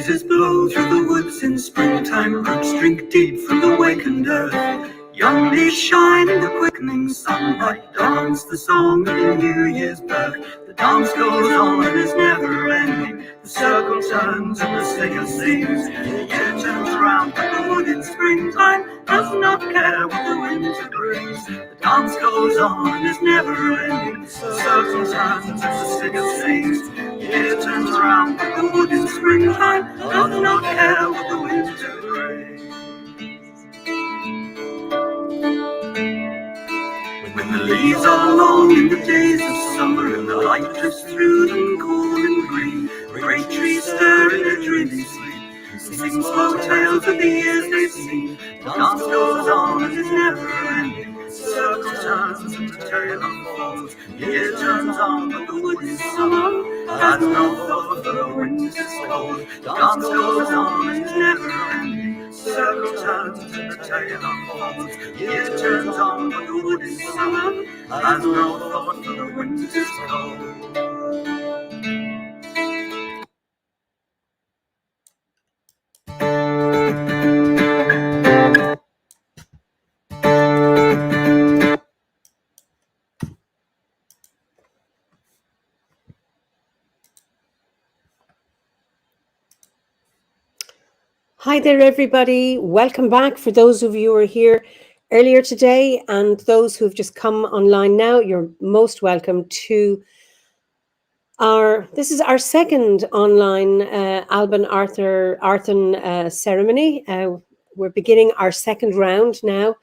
breezes blow through the woods in springtime, roots drink deep from the wakened earth. Young leaves shine in the quickening sunlight, dance the song of the New Year's birth. The dance goes on and is never ending. The circle turns and the singer sings. The year turns round, but the wood in springtime does not care what the winter brings. The dance goes on and is never ending. The circle turns and the singer sings. The year turns round, but the wood in springtime does not care what the winter brings. When the leaves are long in the days of summer and the light drifts through them cool and green, the great trees stir in their dreamy sleep, sing slow tales of the years they've seen. The dance goes on and is never ending. The circle turns and the tale unfolds. The year turns on, but the wood is summer has no thought for the winter's cold. The dance goes on and is never ending. The circle turns and the tale unfolds. The year turns on, but the wood is summer has no thought for the winter's cold. Hi there, everybody. Welcome back. For those of you who are here earlier today and those who have just come online now, you're most welcome to this is our second online Alban Arthan ceremony. We're beginning our second round now,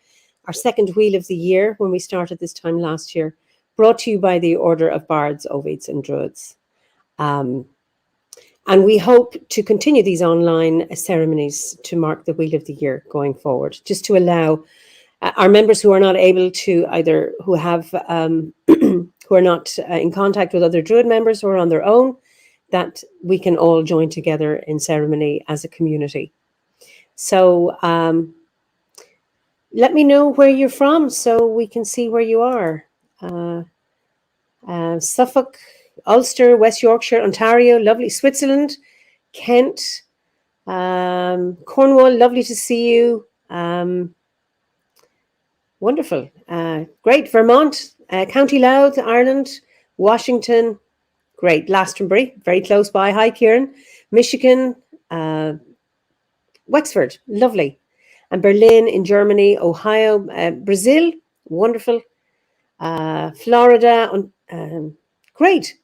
our second wheel of the year when we started this time last year, brought to you by the Order of Bards, Ovates and Druids. And we hope to continue these online ceremonies to mark the Wheel of the Year going forward, just to allow our members who are not able to either, who have, who are not in contact with other Druid members or on their own, that we can all join together in ceremony as a community. So let me know where you're from so we can see where you are. Suffolk, Ulster, West Yorkshire, Ontario, lovely. Switzerland, Kent, Cornwall, lovely to see you. Wonderful. Great. Vermont, County Louth, Ireland, Washington, great. Glastonbury, very close by. Hi, Kieran. Michigan, Wexford, lovely. And Berlin in Germany, Ohio, Brazil, wonderful. Florida, great.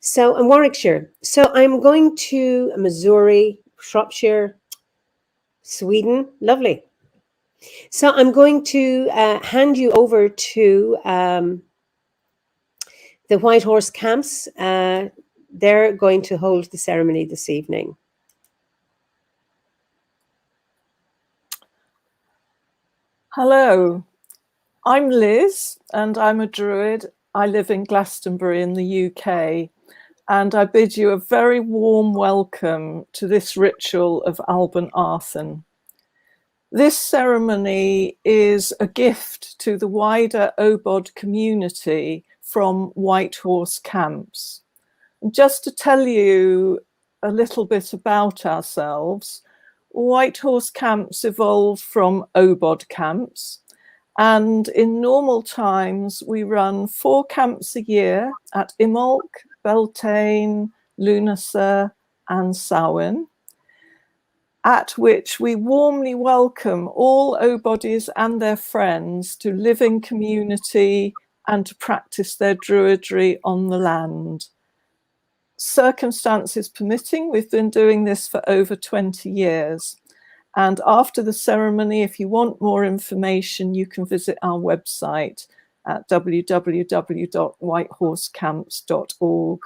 So, and Warwickshire. So I'm going to Missouri, Shropshire, Sweden. Lovely. So I'm going to hand you over to the White Horse Camps. They're going to hold the ceremony this evening. Hello, I'm Liz and I'm a Druid. I live in Glastonbury in the UK. And I bid you a very warm welcome to this ritual of Alban Arthan. This ceremony is a gift to the wider OBOD community from White Horse Camps. And just to tell you a little bit about ourselves, White Horse Camps evolved from OBOD camps. And in normal times, we run 4 camps a year at Imolc, Beltane, Lunacer and Samhain, at which we warmly welcome all OBODs and their friends to live in community and to practice their druidry on the land. Circumstances permitting, we've been doing this for over 20 years. And after the ceremony, if you want more information, you can visit our website at www.whitehorsecamps.org.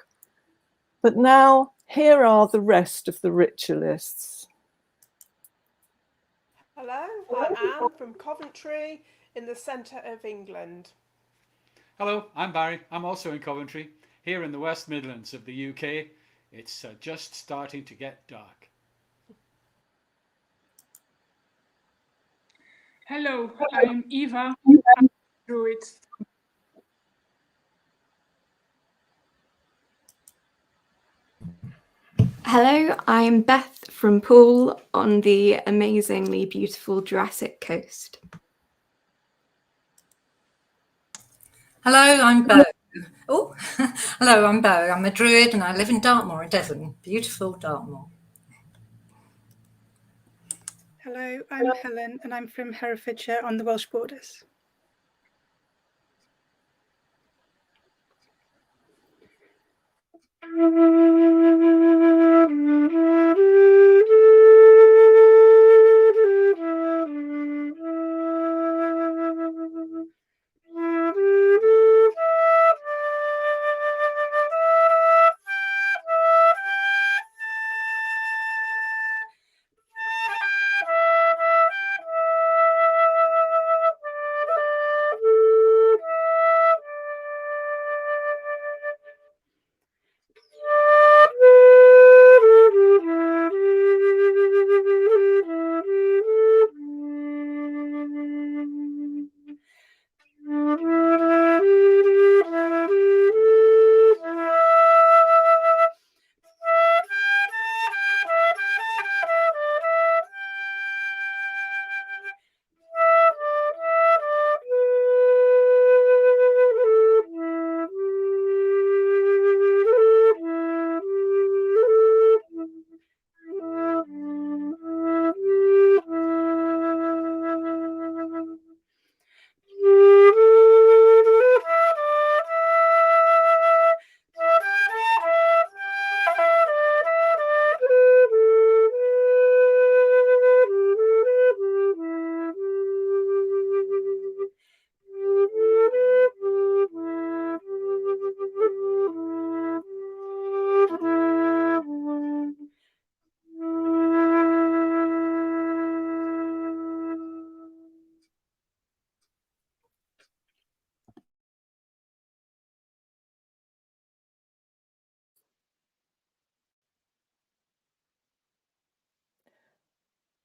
But now, here are the rest of the ritualists. Hello, I'm Anne from Coventry in the centre of England. Hello, I'm Barry. I'm also in Coventry, here in the West Midlands of the UK. It's just starting to get dark. Hello, I'm Eva. I'm Druid. Hello, I'm Beth from Poole on the amazingly beautiful Jurassic Coast. Hello, I'm Bo. Oh, hello, I'm Bo. I'm a Druid and I live in Dartmoor in Devon. Beautiful Dartmoor. Hello, I'm Helen and I'm from Herefordshire on the Welsh borders.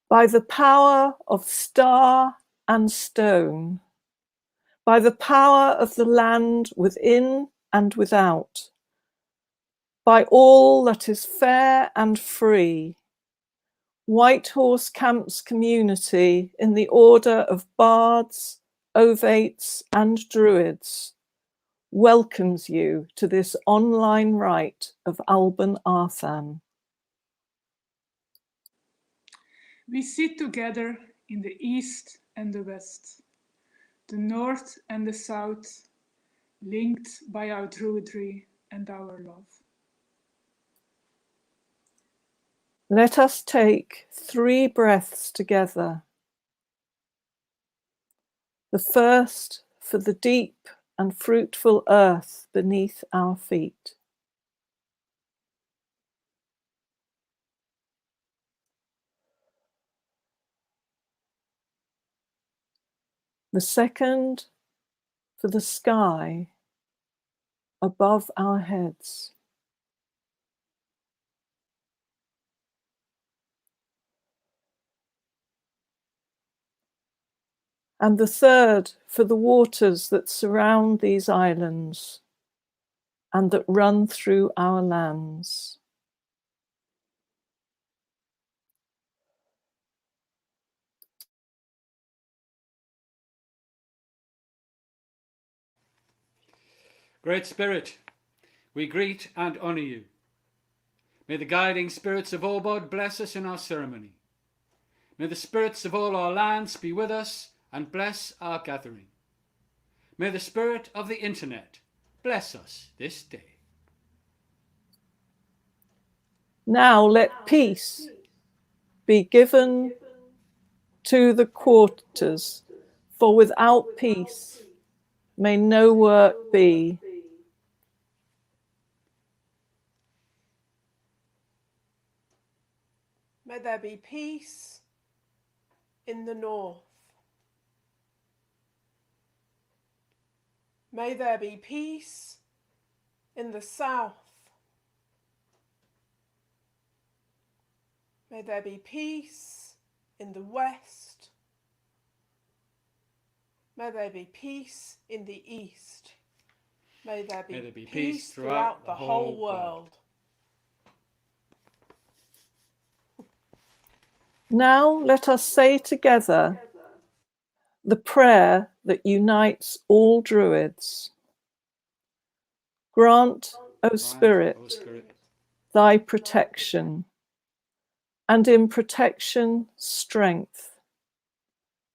By the power of star and stone, by the power of the land within and without, by all that is fair and free, Whitehorse Camp's community in the order of Bards, Ovates and Druids welcomes you to this online rite of Alban Arthan. We sit together in the east and the west, the north and the south, linked by our druidry and our love. Let us take 3 breaths together. The first for the deep and fruitful earth beneath our feet. The second for the sky above our heads. And the third for the waters that surround these islands and that run through our lands. Great Spirit, we greet and honour you. May the guiding spirits of OBOD bless us in our ceremony. May the spirits of all our lands be with us and bless our gathering. May the spirit of the internet bless us this day. Now let peace be given to the quarters, for without peace may no work be. May there be peace in the north. May there be peace in the south. May there be peace in the west. May there be peace in the east. May there be peace throughout the whole world. Now let us say together the prayer that unites all Druids. Grant, O Spirit, thy protection, and in protection strength,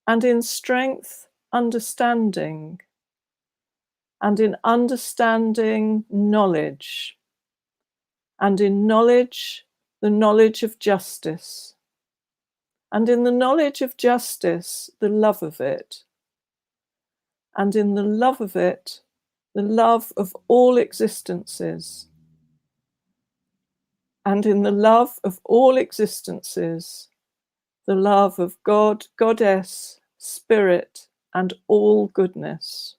and in strength understanding, and in understanding knowledge, and in knowledge the knowledge of justice, and in the knowledge of justice the love of it, and in the love of it the love of all existences, and in the love of all existences the love of God, Goddess, Spirit, and all goodness.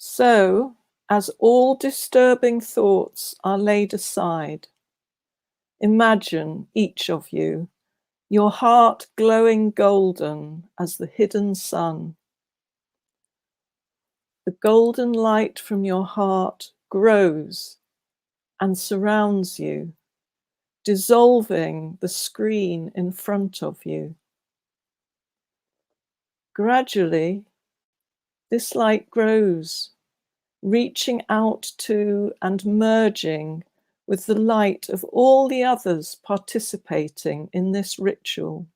So, as all disturbing thoughts are laid aside, imagine, each of you, your heart glowing golden as the hidden sun. The golden light from your heart grows and surrounds you, dissolving the screen in front of you. Gradually, this light grows, reaching out to and merging with the light of all the others participating in this ritual.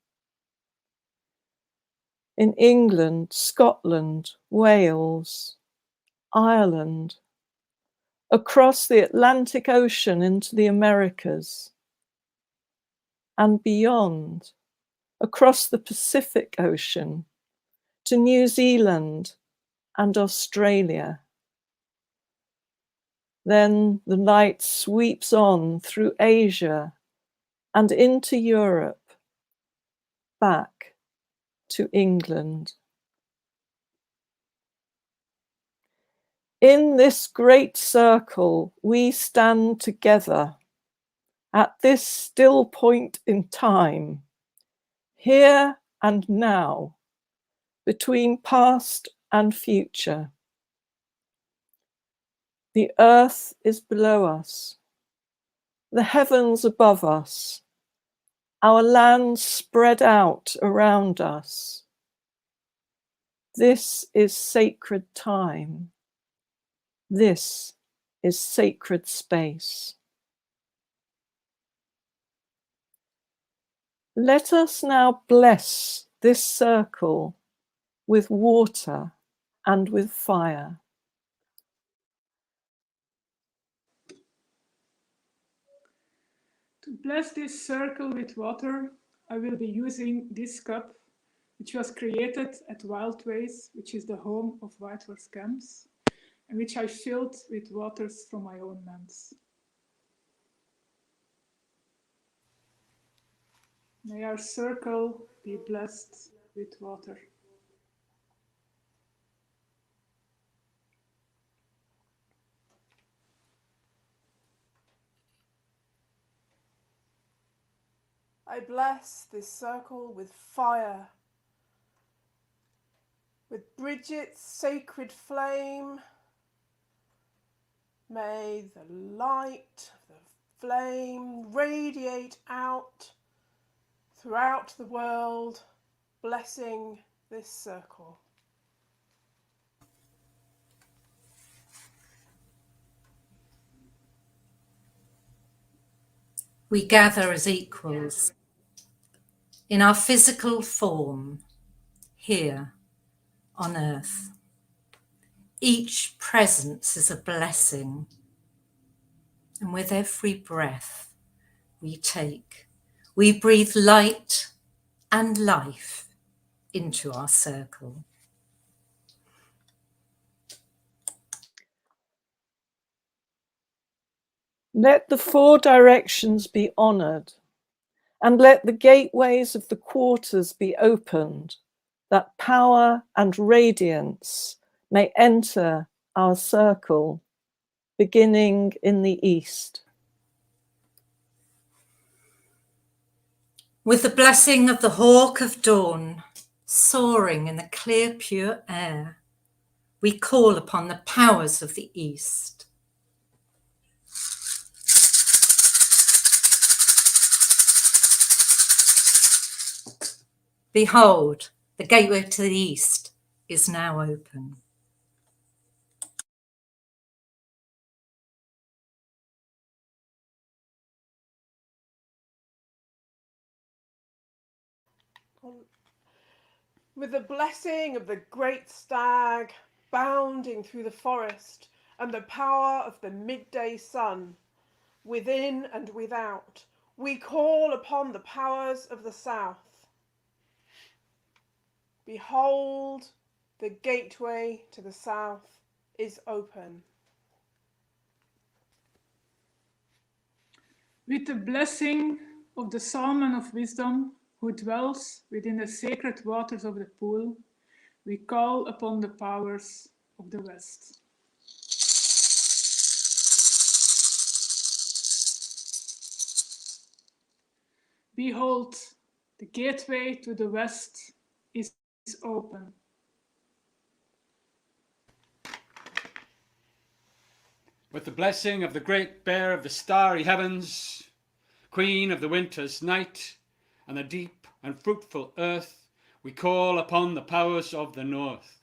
In England, Scotland, Wales, Ireland, across the Atlantic Ocean into the Americas, and beyond, across the Pacific Ocean to New Zealand and Australia. Then the light sweeps on through Asia and into Europe, back to England. In this great circle, we stand together at this still point in time, here and now, between past and future. The earth is below us, the heavens above us, our land spread out around us. This is sacred time. This is sacred space. Let us now bless this circle with water and with fire. To bless this circle with water, I will be using this cup, which was created at Wildways, which is the home of White Horse Camps, and which I filled with waters from my own lands. May our circle be blessed with water. I bless this circle with fire, with Bridget's sacred flame. May the light of the flame radiate out throughout the world, blessing this circle. We gather as equals in our physical form here on earth. Each presence is a blessing. And with every breath we take, we breathe light and life into our circle. Let the four directions be honoured, and let the gateways of the quarters be opened, that power and radiance may enter our circle, beginning in the east. With the blessing of the hawk of dawn, soaring in the clear, pure air, we call upon the powers of the east. Behold, the gateway to the east is now open. With the blessing of the great stag bounding through the forest and the power of the midday sun, within and without, we call upon the powers of the south. Behold, the gateway to the south is open. With the blessing of the Salmon of Wisdom, who dwells within the sacred waters of the pool, we call upon the powers of the West. Behold, the gateway to the West is open. With the blessing of the great bear of the starry heavens, queen of the winter's night, and the deep and fruitful earth, we call upon the powers of the north.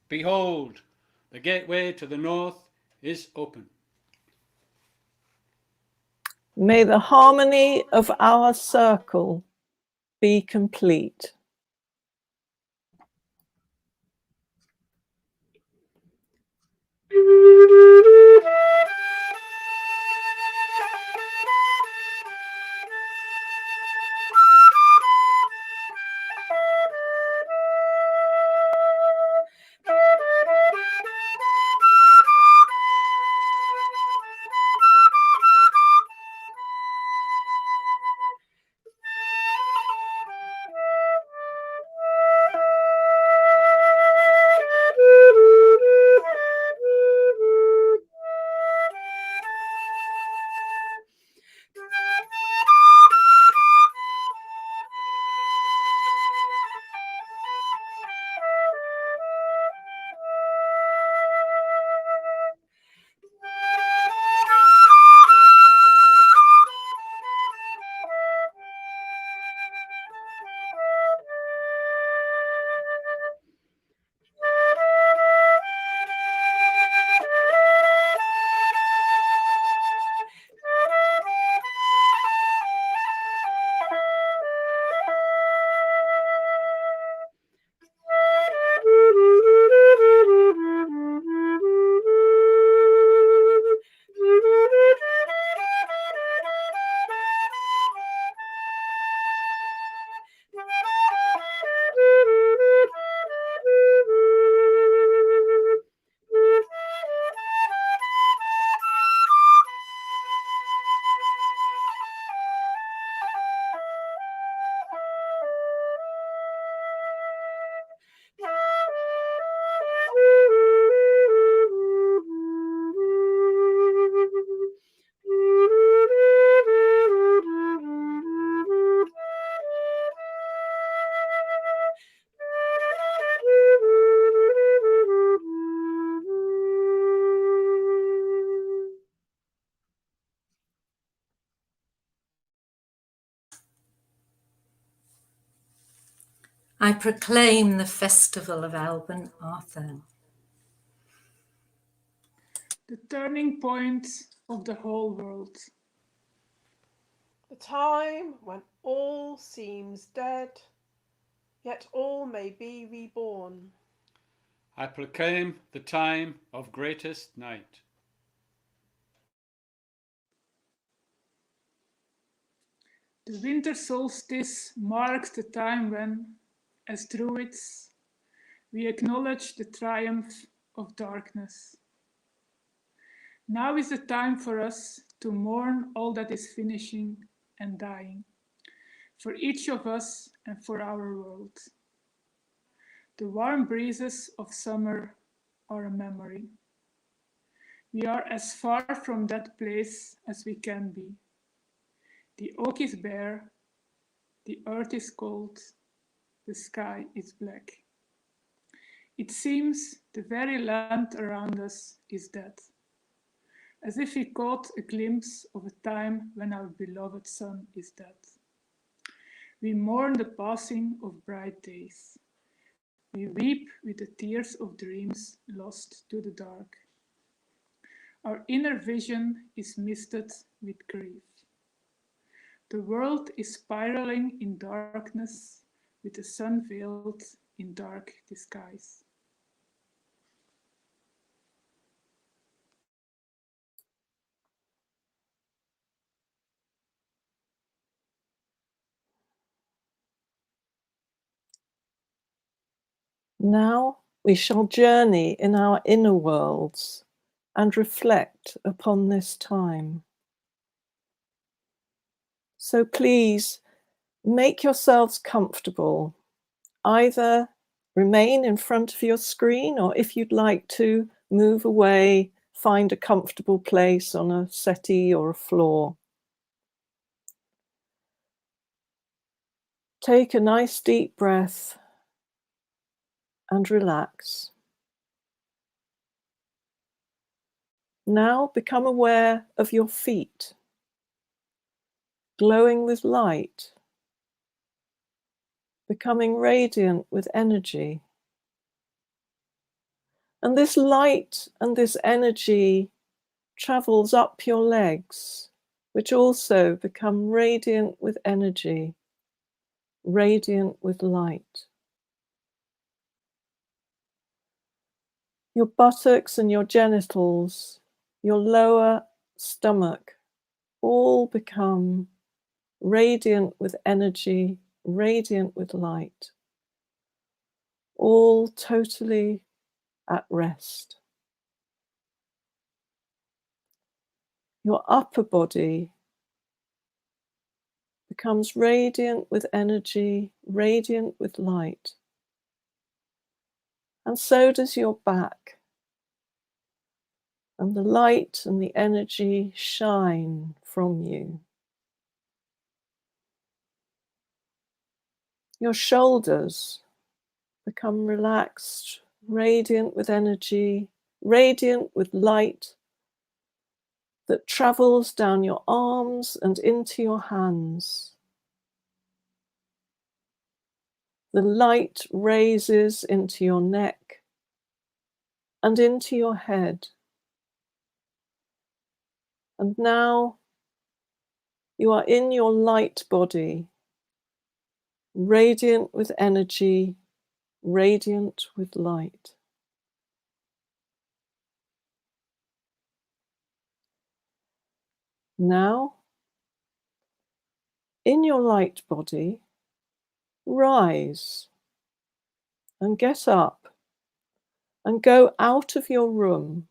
Behold, the gateway to the north is open. May the harmony of our circle be complete. I proclaim the festival of Alban Arthan. The turning point of the whole world. The time when all seems dead, yet all may be reborn. I proclaim the time of greatest night. The winter solstice marks the time when, as Druids, we acknowledge the triumph of darkness. Now is the time for us to mourn all that is finishing and dying, for each of us and for our world. The warm breezes of summer are a memory. We are as far from that place as we can be. The oak is bare, the earth is cold, the sky is black. It seems the very land around us is dead, as if we caught a glimpse of a time when our beloved sun is dead. We mourn the passing of bright days. We weep with the tears of dreams lost to the dark. Our inner vision is misted with grief. The world is spiraling in darkness, with the sun veiled in dark disguise. Now we shall journey in our inner worlds and reflect upon this time. So please make yourselves comfortable. Either remain in front of your screen, or if you'd like to, move away, find a comfortable place on a settee or a floor. Take a nice deep breath and relax. Now become aware of your feet, glowing with light, becoming radiant with energy. And this light and this energy travels up your legs, which also become radiant with energy, radiant with light. Your buttocks and your genitals, your lower stomach, all become radiant with energy, radiant with light, all totally at rest. Your upper body becomes radiant with energy, radiant with light. And so does your back. And the light and the energy shine from you. Your shoulders become relaxed, radiant with energy, radiant with light that travels down your arms and into your hands. The light raises into your neck and into your head. And now you are in your light body, radiant with energy, radiant with light. Now, in your light body, rise and get up and go out of your room.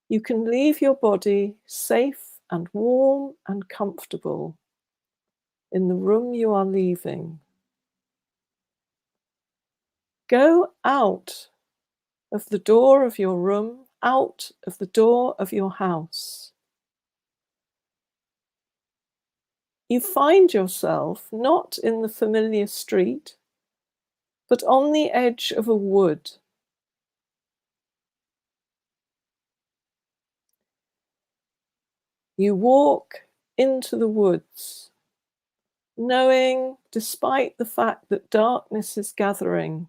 You can leave your body safe and warm and comfortable in the room you are leaving. Go out of the door of your room, out of the door of your house. You find yourself not in the familiar street, but on the edge of a wood. You walk into the woods, knowing, despite the fact that darkness is gathering,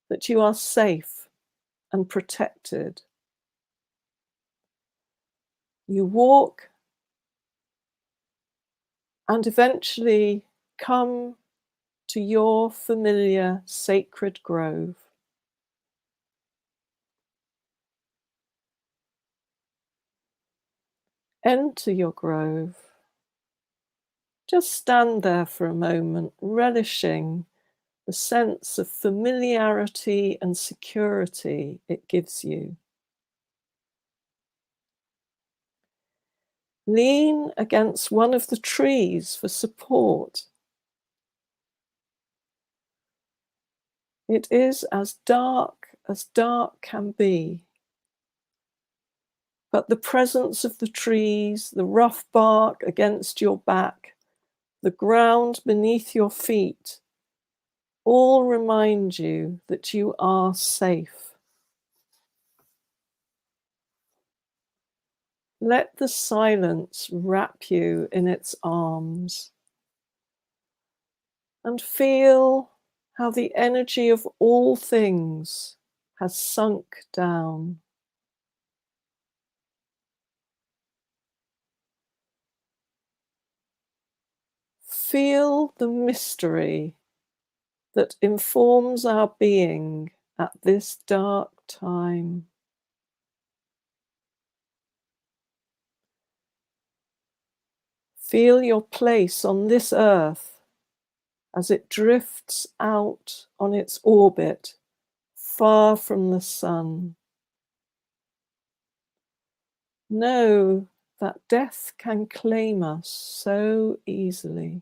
that you are safe and protected. You walk and eventually come to your familiar sacred grove. Enter your grove. Just stand there for a moment, relishing the sense of familiarity and security it gives you. Lean against one of the trees for support. It is as dark can be. But the presence of the trees, the rough bark against your back, the ground beneath your feet, all remind you that you are safe. Let the silence wrap you in its arms and feel how the energy of all things has sunk down. Feel the mystery that informs our being at this dark time. Feel your place on this earth as it drifts out on its orbit, far from the sun. Know that death can claim us so easily.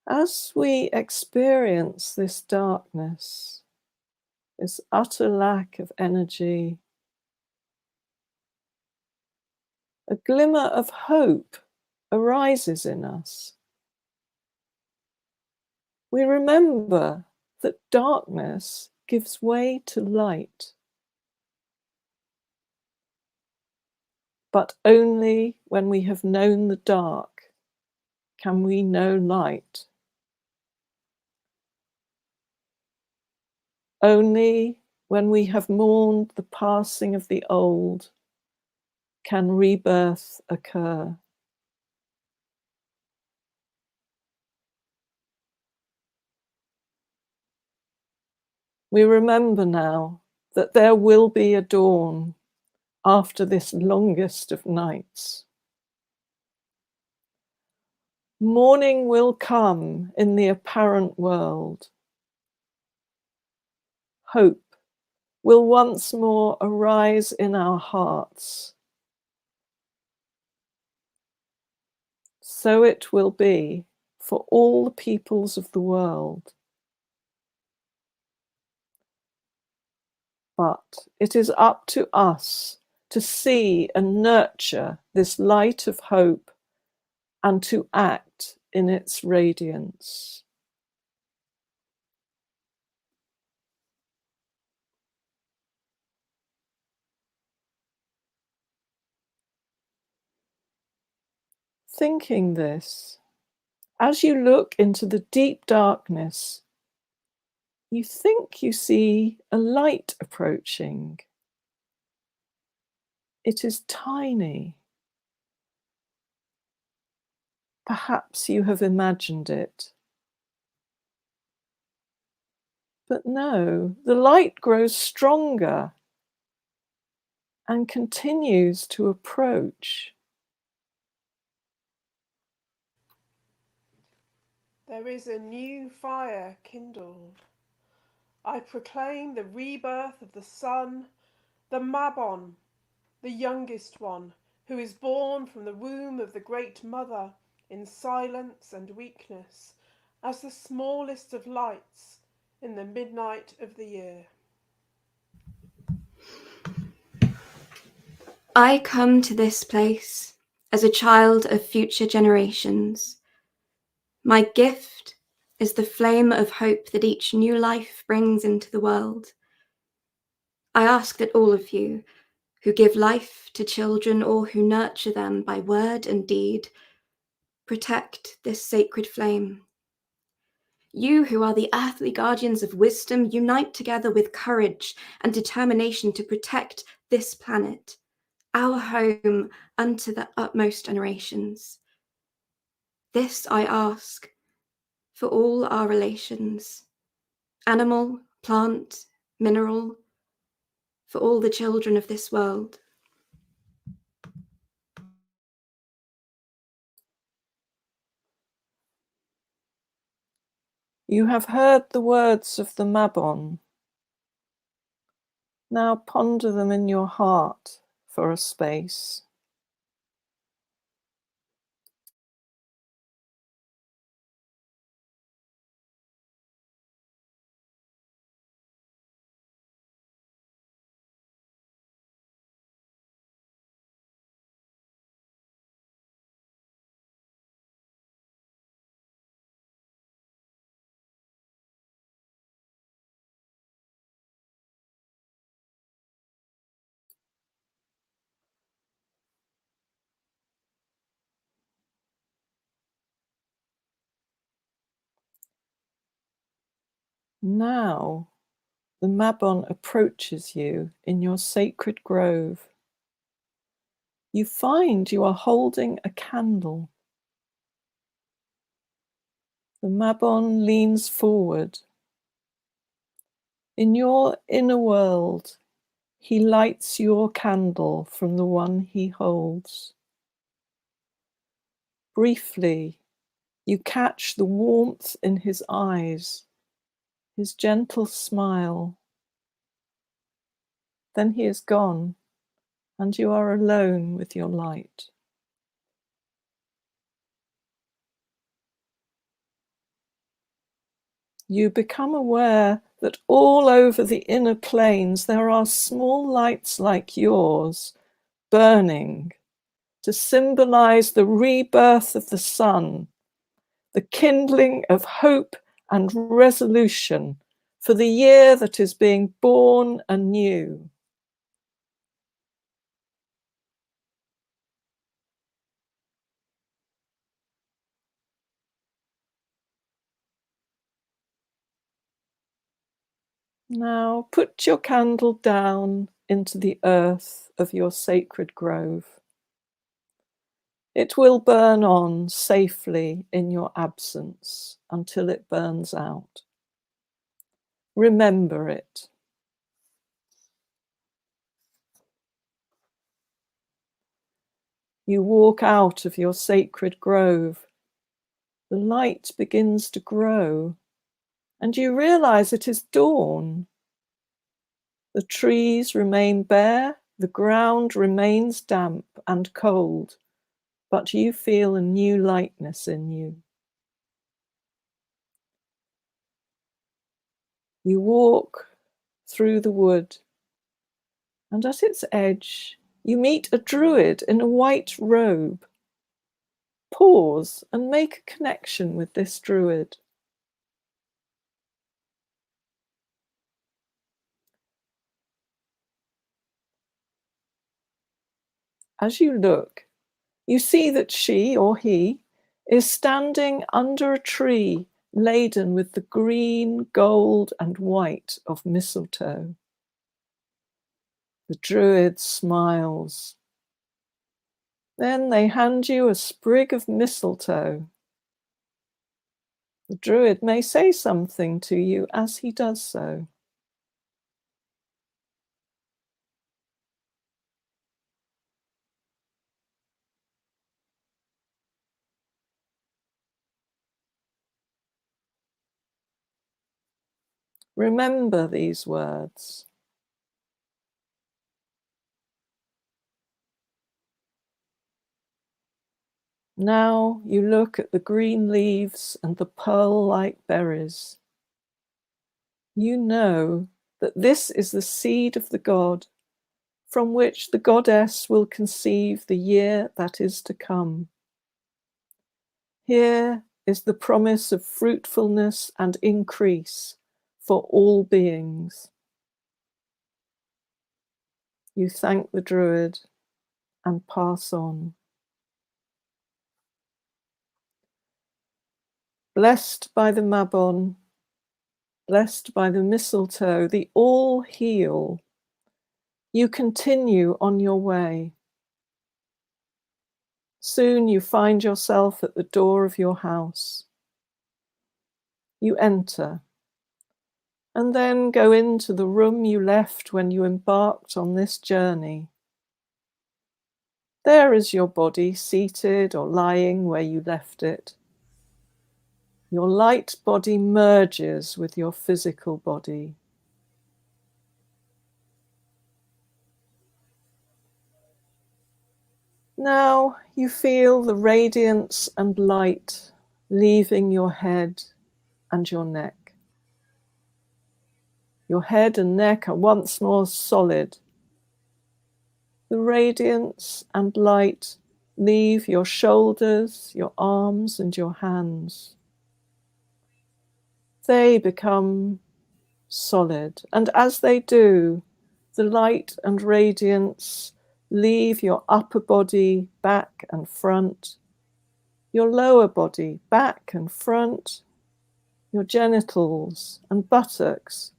As we experience this darkness, this utter lack of energy, a glimmer of hope arises in us. We remember that darkness gives way to light, but only when we have known the dark can we know light. Only when we have mourned the passing of the old can rebirth occur. We remember now that there will be a dawn after this longest of nights. Morning will come in the apparent world. Hope will once more arise in our hearts. So it will be for all the peoples of the world. But it is up to us to see and nurture this light of hope and to act in its radiance. Thinking this, as you look into the deep darkness, you think you see a light approaching. It is tiny. Perhaps you have imagined it. But no, the light grows stronger and continues to approach. There is a new fire kindled. I proclaim the rebirth of the sun, the Mabon, the youngest one, who is born from the womb of the Great Mother in silence and weakness, as the smallest of lights in the midnight of the year. I come to this place as a child of future generations. My gift is the flame of hope that each new life brings into the world. I ask that all of you, who give life to children or who nurture them by word and deed, protect this sacred flame. You who are the earthly guardians of wisdom, unite together with courage and determination to protect this planet, our home unto the utmost generations. This I ask for all our relations, animal, plant, mineral, for all the children of this world. You have heard the words of the Mabon. Now ponder them in your heart for a space. Now the Mabon approaches you in your sacred grove. You find you are holding a candle. The Mabon leans forward. In your inner world, he lights your candle from the one he holds. Briefly, you catch the warmth in his eyes, his gentle smile. Then he is gone, and you are alone with your light. You become aware that all over the inner planes there are small lights like yours burning to symbolize the rebirth of the sun, the kindling of hope and resolution for the year that is being born anew. Now put your candle down into the earth of your sacred grove. It will burn on safely in your absence until it burns out. Remember it. You walk out of your sacred grove. The light begins to grow, and you realize it is dawn. The trees remain bare, the ground remains damp and cold, but you feel a new lightness in you. You walk through the wood, and at its edge you meet a druid in a white robe. Pause and make a connection with this druid. As you look, you see that she or he is standing under a tree laden with the green, gold, and white of mistletoe. The druid smiles. Then they hand you a sprig of mistletoe. The druid may say something to you as he does so. Remember these words. Now you look at the green leaves and the pearl-like berries. You know that this is the seed of the god, from which the goddess will conceive the year that is to come. Here is the promise of fruitfulness and increase for all beings. You thank the druid and pass on. blessed by the Mabon, blessed by the mistletoe, the all heal, you continue on your way. Soon you find yourself at the door of your house. You enter, and then go into the room you left when you embarked on this journey. There is your body seated or lying where you left it. Your light body merges with your physical body. Now you feel the radiance and light leaving your head and your neck. Your head and neck are once more solid. The radiance and light leave your shoulders, your arms, and your hands. They become solid, and as they do, the light and radiance leave your upper body, back and front, your lower body, back and front, your genitals and buttocks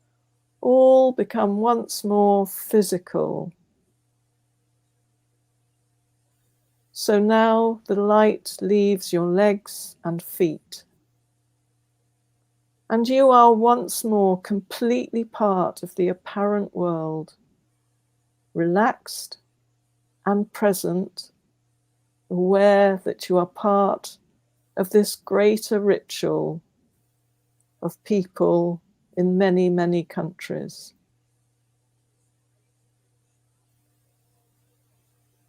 all become once more physical. So now the light leaves your legs and feet, and you are once more completely part of the apparent world, relaxed and present, aware that you are part of this greater ritual of people in many, many countries.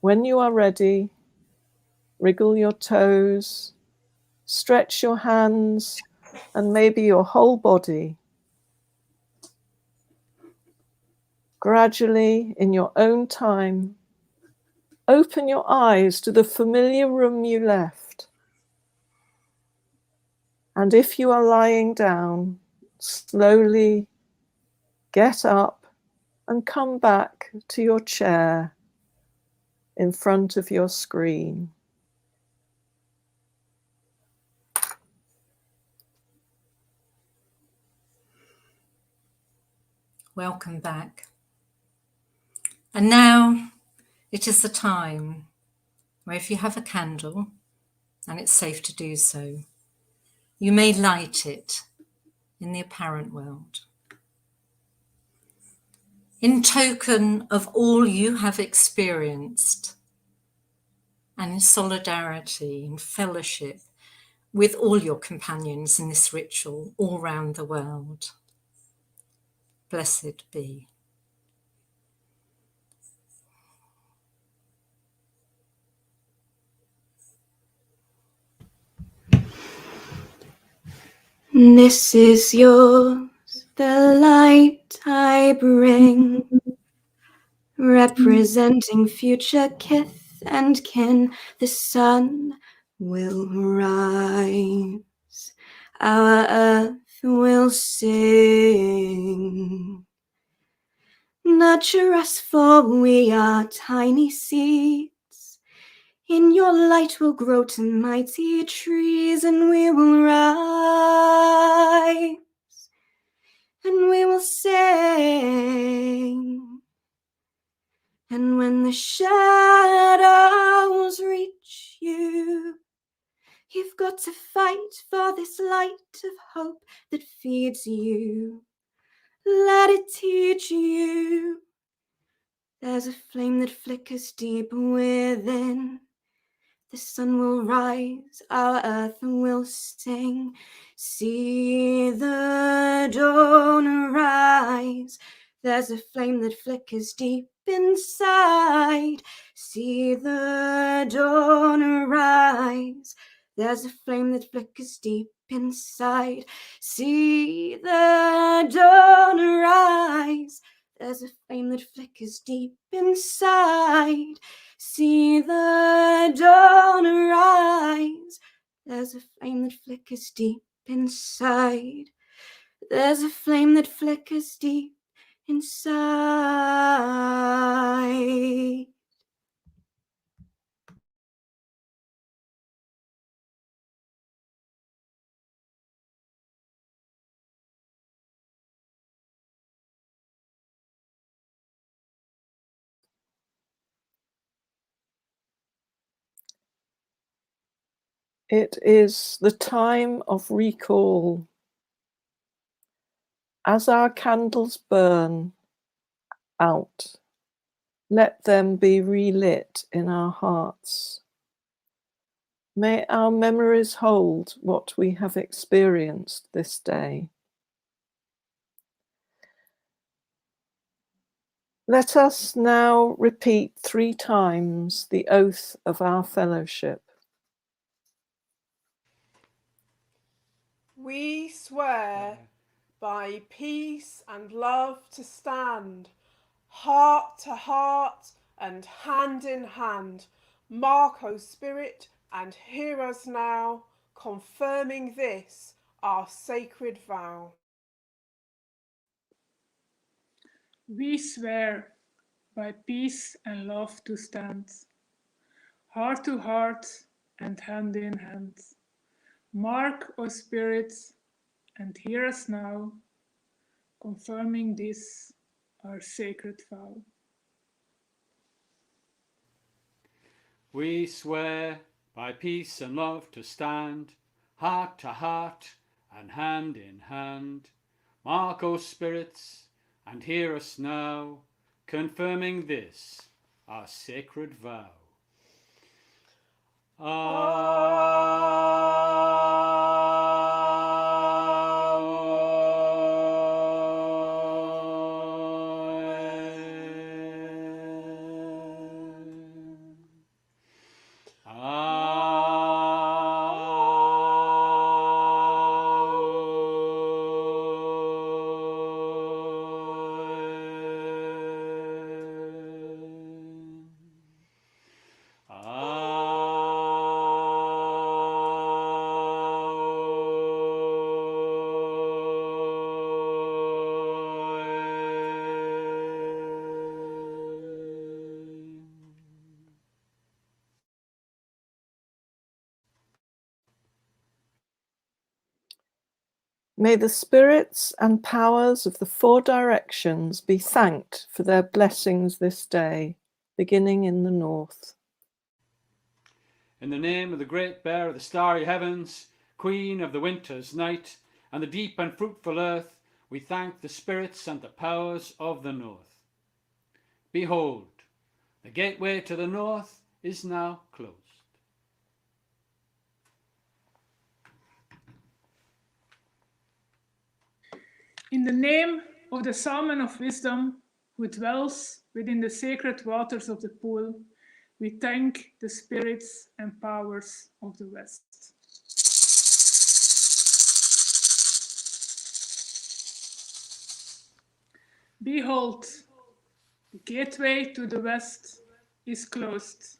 When you are ready, wriggle your toes, stretch your hands, and maybe your whole body. Gradually, in your own time, open your eyes to the familiar room you left. And if you are lying down, slowly get up and come back to your chair in front of your screen. Welcome back. And now it is the time where, if you have a candle, and it's safe to do so, you may light it in the apparent world. In token of all you have experienced, and in solidarity and fellowship with all your companions in this ritual all round the world. Blessed be. This is yours, the light I bring, representing future kith and kin. The sun will rise, our earth will sing. Nurture us, for we are tiny seeds. In your light we'll grow to mighty trees, and we will rise, and we will sing. And when the shadows reach you, you've got to fight for this light of hope that feeds you. Let it teach you. There's a flame that flickers deep within. The sun will rise, our earth will sing. See the dawn rise. There's a flame that flickers deep inside. See the dawn rise. There's a flame that flickers deep inside. See the dawn rise. There's a flame that flickers deep inside. See the dawn rise. There's a flame that flickers deep inside. There's a flame that flickers deep inside. It is the time of recall. As our candles burn out, let them be relit in our hearts. May our memories hold what we have experienced this day. Let us now repeat 3 times the oath of our fellowship. We swear by peace and love to stand, heart to heart and hand in hand. Mark, O Spirit, and hear us now, confirming this, our sacred vow. We swear by peace and love to stand, heart to heart and hand in hand. Mark, O Spirit, and hear us now, confirming this, our sacred vow. We swear by peace and love to stand, heart to heart and hand in hand. Mark, O spirits, and hear us now, confirming this, our sacred vow. May the spirits and powers of the 4 directions be thanked for their blessings this day, beginning in the north. In the name of the great bear of the starry heavens, queen of the winter's night, and the deep and fruitful earth, we thank the spirits and the powers of the north. Behold, the gateway to the north is now closed. In the name of the Salmon of Wisdom, who dwells within the sacred waters of the pool, we thank the spirits and powers of the West. Behold, the gateway to the West is closed.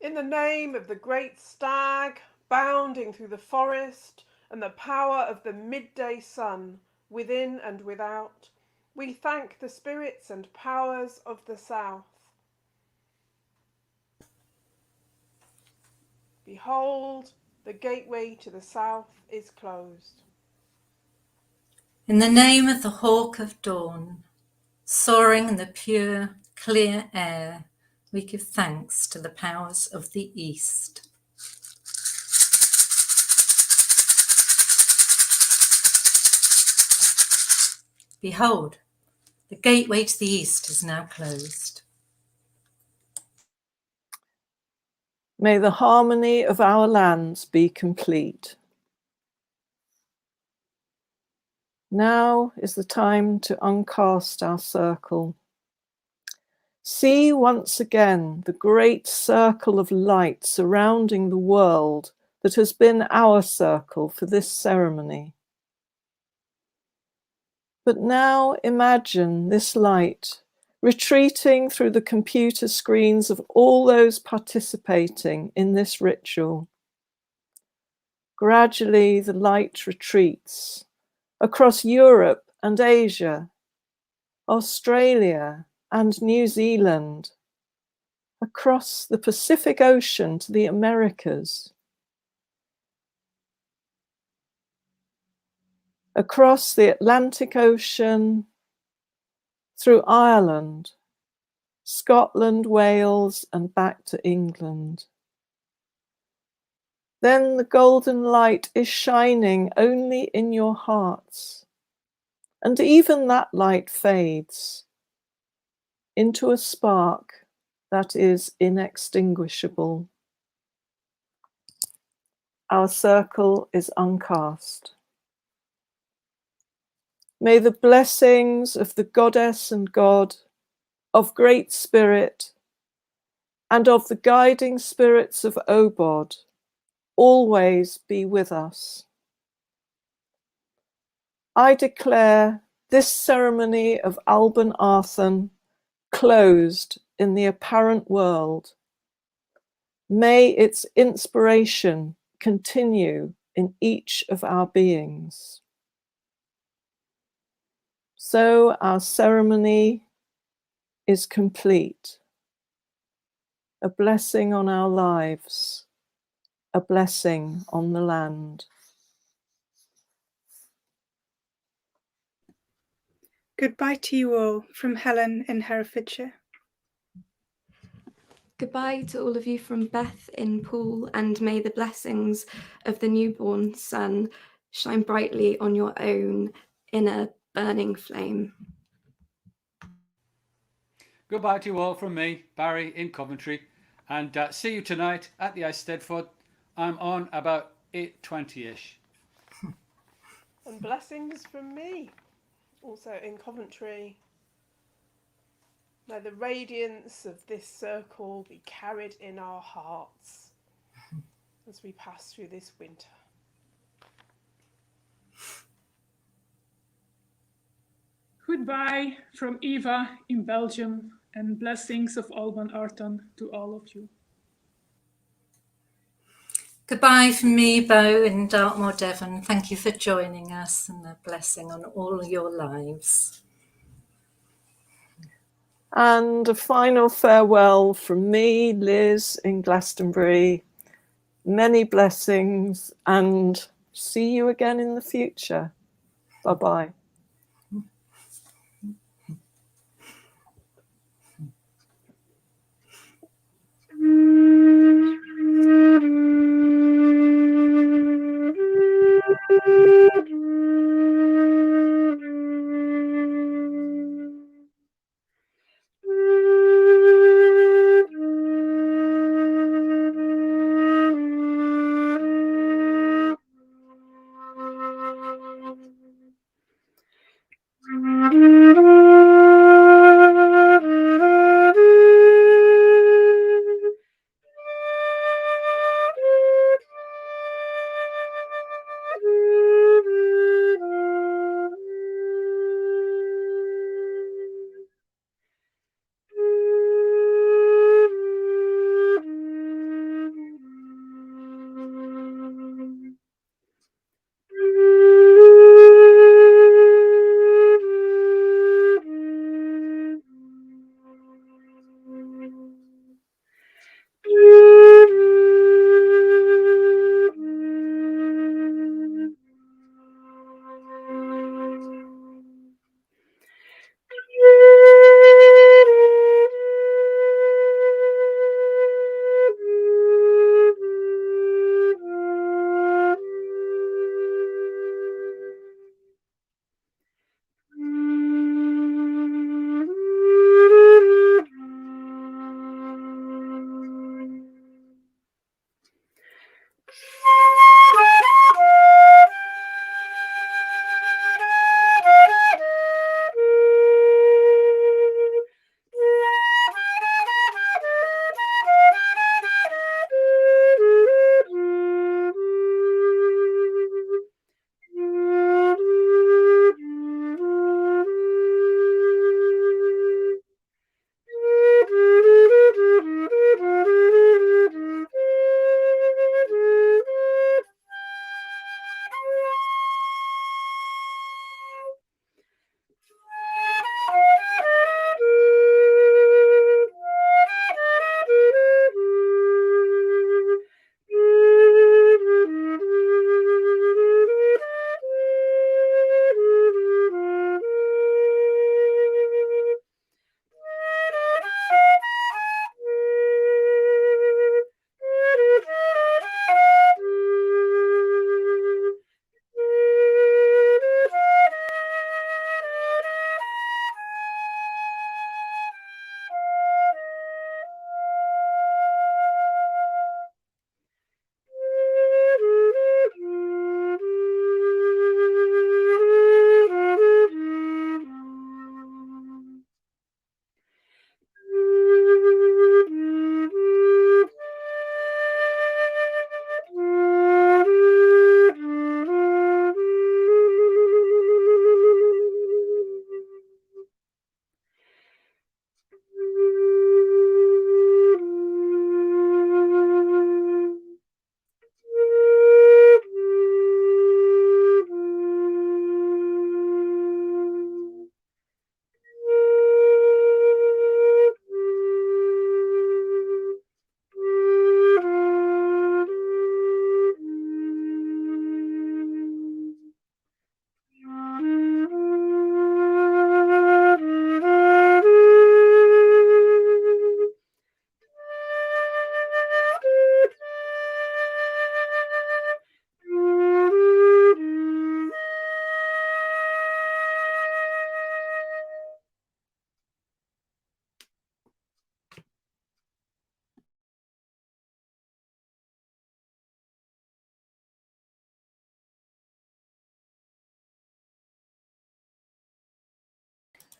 In the name of the great stag, bounding through the forest, and the power of the midday sun, within and without, we thank the spirits and powers of the south. Behold, the gateway to the south is closed. In the name of the hawk of dawn, soaring in the pure, clear air, we give thanks to the powers of the east. Behold, the gateway to the east is now closed. May the harmony of our lands be complete. Now is the time to uncast our circle. See once again the great circle of light surrounding the world that has been our circle for this ceremony. But now imagine this light retreating through the computer screens of all those participating in this ritual. Gradually, the light retreats across Europe and Asia, Australia and New Zealand, across the Pacific Ocean to the Americas, across the Atlantic Ocean, through Ireland, Scotland, Wales, and back to England. then the golden light is shining only in your hearts. And even that light fades into a spark that is inextinguishable. Our circle is uncast. May the blessings of the Goddess and God, of Great Spirit, and of the guiding spirits of OBOD always be with us. I declare this ceremony of Alban Arthan closed in the apparent world. May its inspiration continue in each of our beings. So our ceremony is complete. A blessing on our lives, a blessing on the land. Goodbye to you all from Helen in Herefordshire. Goodbye to all of you from Beth in Poole, and may the blessings of the newborn sun shine brightly on your own inner burning flame. Goodbye to you all from me, Barry in Coventry, and see you tonight at the Eisteddfod. I'm on about 8:20ish. And blessings from me, also in Coventry. May the radiance of this circle be carried in our hearts as we pass through this winter. Goodbye from Eva in Belgium, and blessings of Alban Arthan to all of you. Goodbye from me, Bo in Dartmoor, Devon. Thank you for joining us, and a blessing on all your lives. And a final farewell from me, Liz in Glastonbury. Many blessings, and see you again in the future. Bye-bye.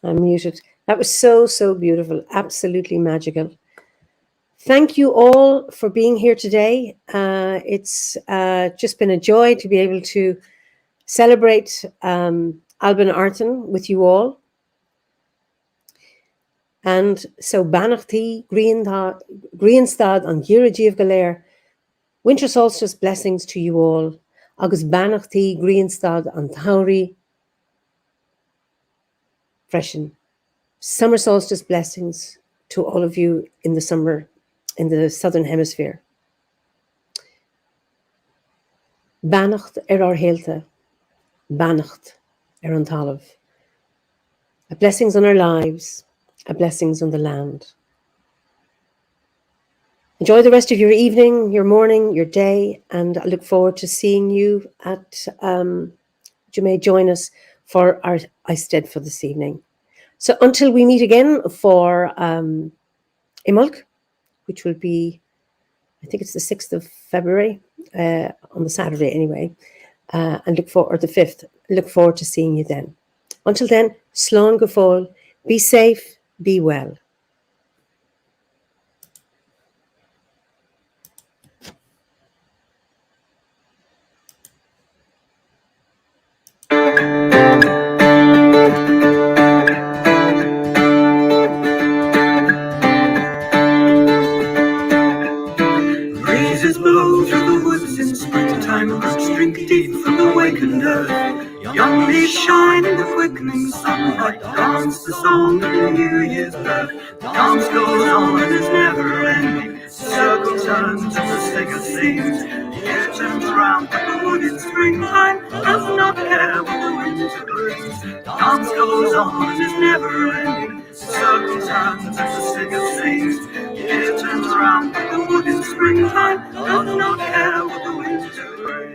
I'm muted. That was so, so beautiful. Absolutely magical. Thank you all for being here today. It's just been a joy to be able to celebrate Alban Arthan with you all. And so Banachti, Greenstad and Yiraji of Galer, winter solstice blessings to you all. Agus Banachti, Greenstad and Tauri, freshen. Summer solstice blessings to all of you in the summer, in the southern hemisphere. Banacht ar héalta, banacht an talamh. Blessings on our lives, blessings on the land. Enjoy the rest of your evening, your morning, your day, and I look forward to seeing you at, you may join us for our Eistead for this evening. So until we meet again for Imulk, which will be, I think it's the 6th of February, on the Saturday anyway, and the 5th. Look forward to seeing you then. Until then, slán go fóill, be safe, be well. Breezes blow through the woods in springtime, roots drink deep from the wakened earth. Young leaves shine in the quickening sunlight, dance the song of the New Year's birth. The dance goes on and is never ending, the circle turns and the singer sings. The year turns round like the wood in springtime, does not care what the winter brings. The dance goes on and is never ending, the circle turns and the singer sings. The year turns round like the wood in springtime, does not care what the winter brings.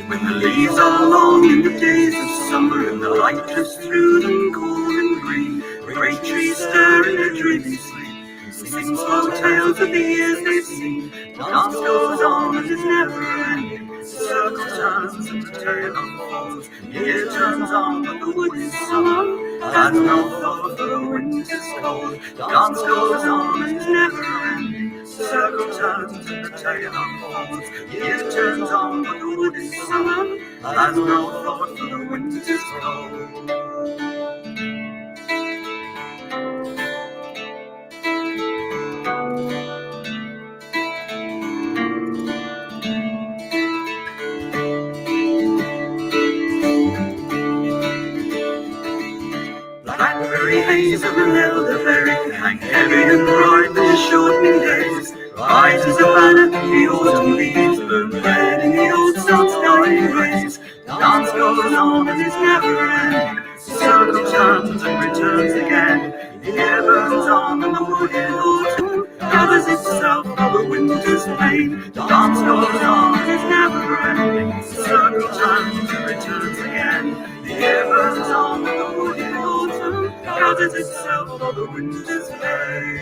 When the leaves are long in the days of summer and the light drifts through them cool and green, great trees stir in their dreamy sleep, sing slow tales of the years they've seen. The dance goes on and is never ending, the circle turns and the tale unfolds. The year turns on but the wood is summer, has no thought for the winter's cold. The dance goes on and is never ending, the circle turns and the tale unfolds. The year turns on but the wood is summer, has no thought for the winter's cold. Blackberry haze of an elderberry hang heavy and bright in the shortening days. Rises a banner, the autumn leaves burn red in the old sun's dying rays. The dance goes on and is never ending, the circle turns and returns again. The year burns on and the wood in autumn gathers itself for the winter's pain. The dance goes on and is never ending, the circle turns and returns again. The year burns on and the wood in autumn gathers itself for the winter's pain.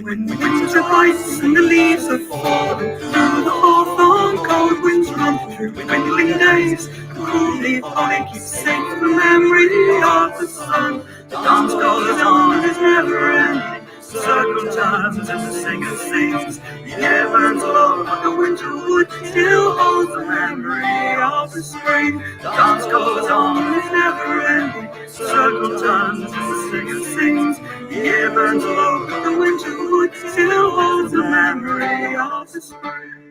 When winter bites and the leaves are fallen, through the hawthorn cold winds run through twinkling days. The cool leaf holly keeps safe the memory of the sun. The dance goes on and is never ending, the circle turns and the singer sings. The air burns low but the winter wood still holds the memory of the spring. The dance goes on and is never ending, the circle turns and the singer sings. The air burns low but the winter wood still holds the memory of the spring.